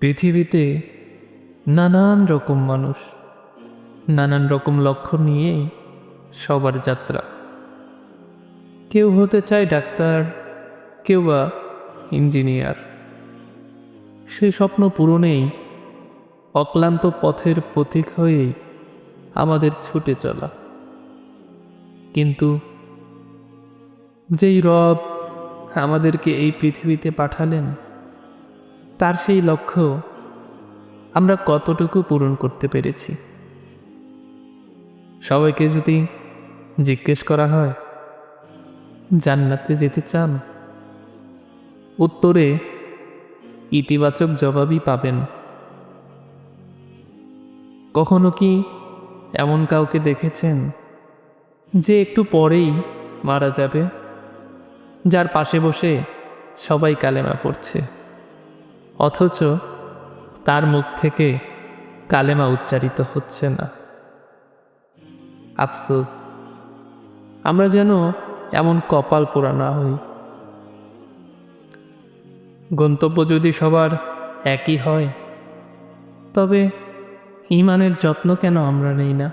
পৃথিবীতে নানান রকম মানুষ, নানান রকম লক্ষ্য নিয়েই সবার যাত্রা। কেউ হতে চায় ডাক্তার, কেউ বা ইঞ্জিনিয়ার। সেই স্বপ্ন পূরণেই অক্লান্ত পথের প্রতীক হয়েই আমাদের ছুটে চলা। কিন্তু যেই রব আমাদেরকে এই পৃথিবীতে পাঠালেন, তার সেই লক্ষ্য আমরা কতটুকু পূরণ করতে পেরেছি? সবাইকে যদি জিজ্ঞেস করা হয় জান্নাতে যেতে চান, উত্তরে ইতিবাচক জবাবই পাবেন। কখনো কি এমন কাউকে দেখেছেন যে একটু পরেই মারা যাবে, যার পাশে বসে সবাই কালেমা পড়ছে, অথচ তার মুখ থেকে কালেমা উচ্চারিত হচ্ছে না? আফসোস, আমরা যেন এমন কপাল পোড়া না হই। গন্তব্য যদি সবার একই হয়, তবে ঈমানের যত্ন কেন আমরা নেই না?